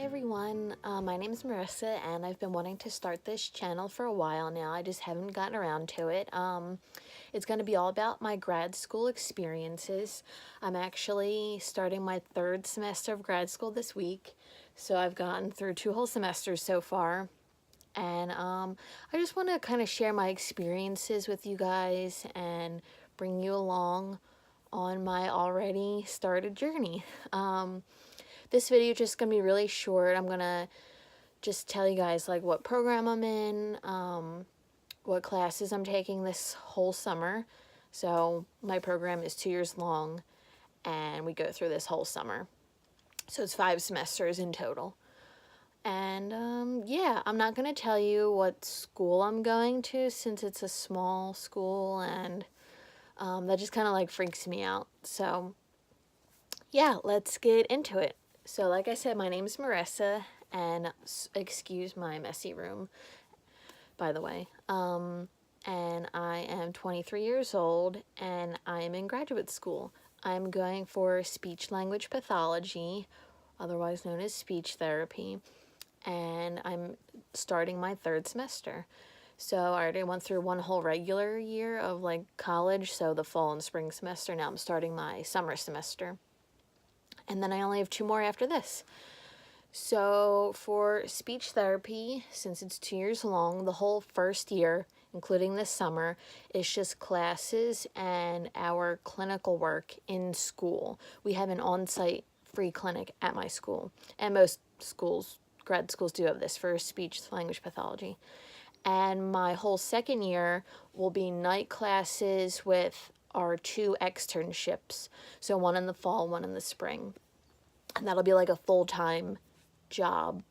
Hey everyone, my name is Marissa and I've been wanting to start this channel for a while now. I just haven't gotten around to it. It's going to be all about my grad school experiences. I'm actually starting my third semester of grad school this week, so I've gotten through 2 whole semesters so far. And I just want to kind of share my experiences with you guys and bring you along on my already started journey. This video is just going to be really short. I'm going to just tell you guys like what program I'm in, what classes I'm taking this whole summer. So my program is 2 years long and we go through this whole summer. So it's 5 semesters in total. And yeah, I'm not going to tell you what school I'm going to since it's a small school, and that just kind of like freaks me out. So yeah, let's get into it. So like I said, my name is Marissa, and excuse my messy room, by the way. And I am 23 years old, and I am in graduate school. I'm going for speech language pathology, otherwise known as speech therapy, and I'm starting my 3rd semester. So I already went through 1 whole regular year of like college, so the fall and spring semester. Now I'm starting my summer semester. And then I only have 2 more after this. So for speech therapy, since it's 2 years long, the whole first year, including this summer, is just classes and our clinical work in school. We have an on-site free clinic at my school, and most schools, grad schools, do have this for speech language pathology. And my whole second year will be night classes with our 2 externships. So 1 in the fall, 1 in the spring. And that'll be like a full-time job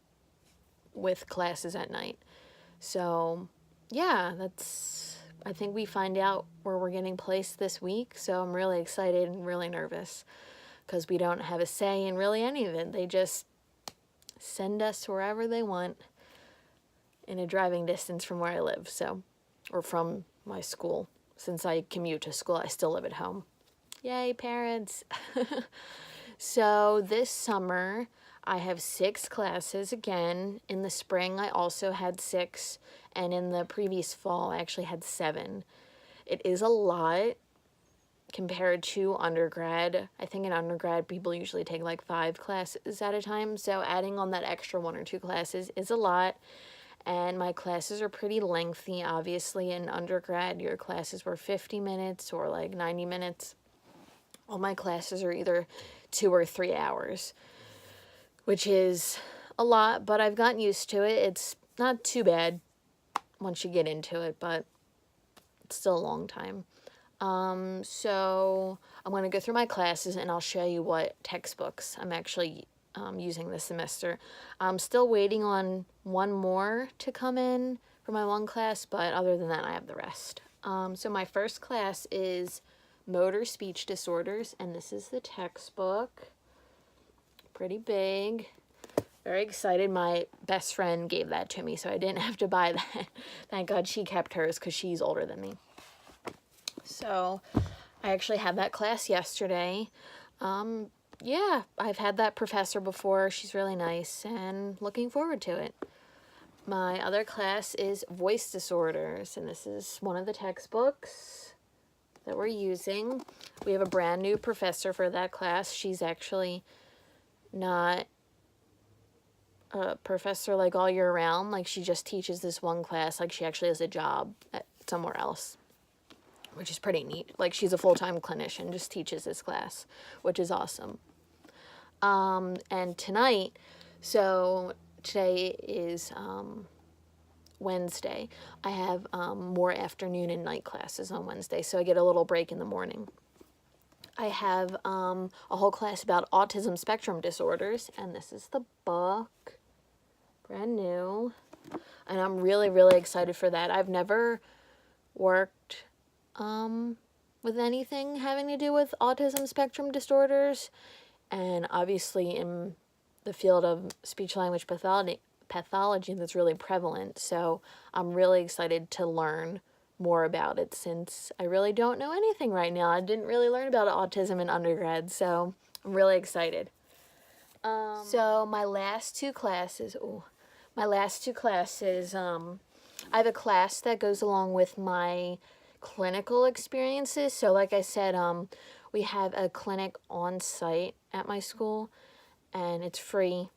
with classes at night. So yeah, I think we find out where we're getting placed this week. So I'm really excited and really nervous because we don't have a say in really any of it. They just send us wherever they want in a driving distance from where I live, so, or from my school. Since I commute to school, I still live at home. Yay, parents! So this summer, I have 6 classes again. In the spring, I also had 6, and in the previous fall, I actually had 7. It is a lot compared to undergrad. I think in undergrad, people usually take like 5 classes at a time, so adding on that extra 1 or 2 classes is a lot. And my classes are pretty lengthy. Obviously, in undergrad, your classes were 50 minutes or like 90 minutes. All my classes are either 2 or 3 hours, which is a lot, but I've gotten used to it. It's not too bad once you get into it, but it's still a long time. So I'm going to go through my classes and I'll show you what textbooks I'm actually using this semester. I'm still waiting on 1 more to come in for my 1 class, but other than that, I have the rest. So my first class is motor speech disorders, and this is the textbook. Pretty big. Very excited. My best friend gave that to me, so I didn't have to buy that. Thank God she kept hers because she's older than me. So I actually had that class yesterday. Yeah, I've had that professor before. She's really nice and looking forward to it. My other class is voice disorders, and this is one of the textbooks that we're using. We have a brand new professor for that class. She's actually not a professor like all year round. Like, she just teaches this 1 class. Like, she actually has a job at somewhere else, which is pretty neat. Like, she's a full-time clinician, just teaches this class, which is awesome. And tonight, so today is Wednesday. I have more afternoon and night classes on Wednesday, so I get a little break in the morning. I have a whole class about autism spectrum disorders, and this is the book, brand new, and I'm really, really excited for that. I've never worked with anything having to do with autism spectrum disorders, and obviously in the field of speech language pathology that's really prevalent, so I'm really excited to learn more about it since I really don't know anything right now. I didn't really learn about autism in undergrad, so I'm really excited. So my last two classes, I have a class that goes along with my clinical experiences. So like I said, we have a clinic on site at my school and it's free.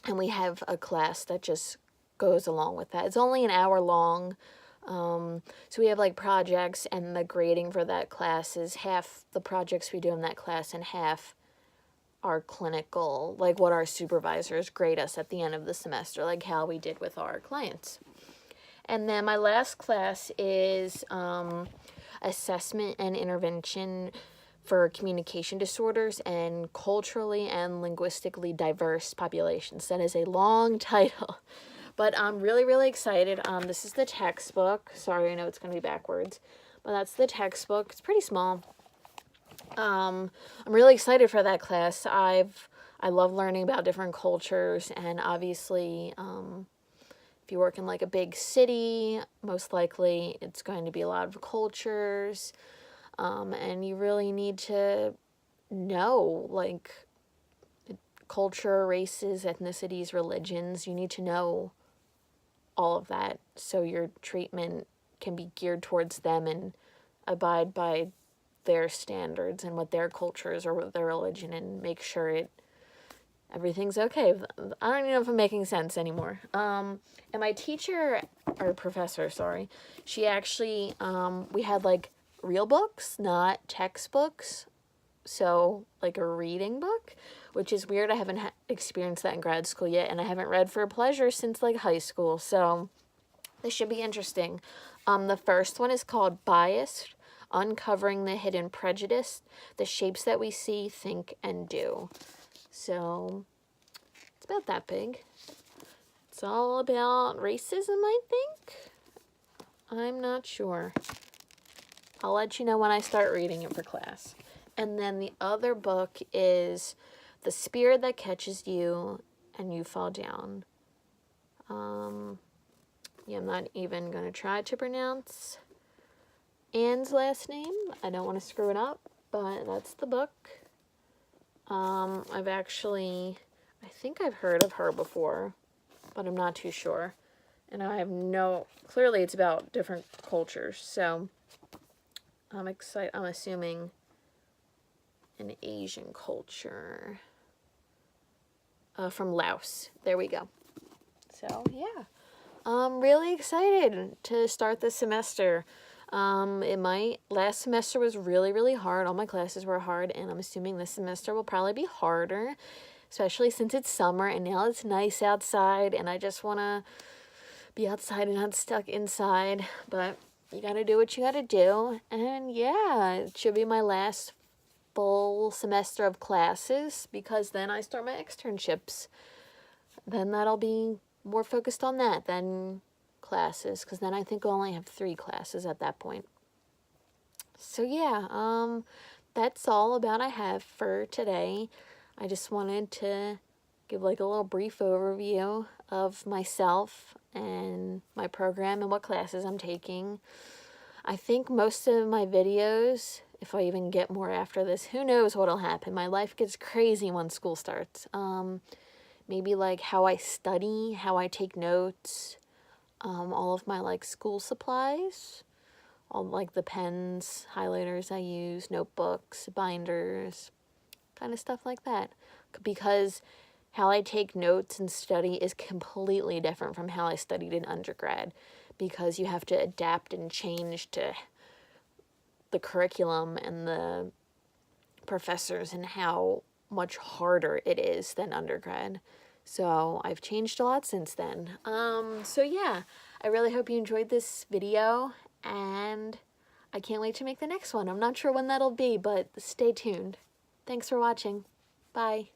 And we have a class that just goes along with that. It's only an hour long. So we have like projects, and the grading for that class is half the projects we do in that class and half our clinical, like what our supervisors grade us at the end of the semester, like how we did with our clients. And then my last class is assessment and intervention for communication disorders and culturally and linguistically diverse populations. That is a long title, but I'm really, really excited. This is the textbook. Sorry, I know it's going to be backwards, but that's the textbook. It's pretty small. I'm really excited for that class. I love learning about different cultures, and obviously, if you work in like a big city, most likely it's going to be a lot of cultures, and you really need to know like culture, races, ethnicities, religions. You need to know all of that so your treatment can be geared towards them and abide by their standards and what their culture is or what their religion, and make sure everything's okay. I don't even know if I'm making sense anymore. And my teacher, or professor, sorry, she actually, we had like real books, not textbooks. So like a reading book, which is weird. I haven't experienced that in grad school yet, and I haven't read for pleasure since like high school. So this should be interesting. The first one is called Biased: Uncovering the Hidden Prejudice, the Shapes That We See, Think, and Do. So it's about that big. It's all about racism, I think. I'm not sure. I'll let you know when I start reading it for class. And then the other book is The Spirit That Catches You and You Fall Down. Yeah, I'm not even going to try to pronounce Anne's last name. I don't want to screw it up, but that's the book. I think I've heard of her before, but I'm not too sure. And clearly it's about different cultures, so I'm excited. I'm assuming an Asian culture. From Laos. There we go. So, yeah. I'm really excited to start this semester. Last semester was really, really hard. All my classes were hard, and I'm assuming this semester will probably be harder, especially since it's summer and now it's nice outside, and I just want to be outside and not stuck inside. But you got to do what you got to do. And yeah, it should be my last full semester of classes, because then I start my externships. Then that'll be more focused on that than classes, because then I think I'll only have 3 classes at that point. So yeah, that's all about I have for today. I just wanted to give like a little brief overview of myself and my program and what classes I'm taking. I think most of my videos, if I even get more after this, who knows what'll happen. My life gets crazy when school starts. Maybe like how I study, how I take notes, all of my like school supplies, all like the pens, highlighters I use, notebooks, binders, kind of stuff like that. Because how I take notes and study is completely different from how I studied in undergrad, because you have to adapt and change to the curriculum and the professors and how much harder it is than undergrad. So I've changed a lot since then. So yeah, I really hope you enjoyed this video, and I can't wait to make the next one. I'm not sure when that'll be, but stay tuned. Thanks for watching. Bye.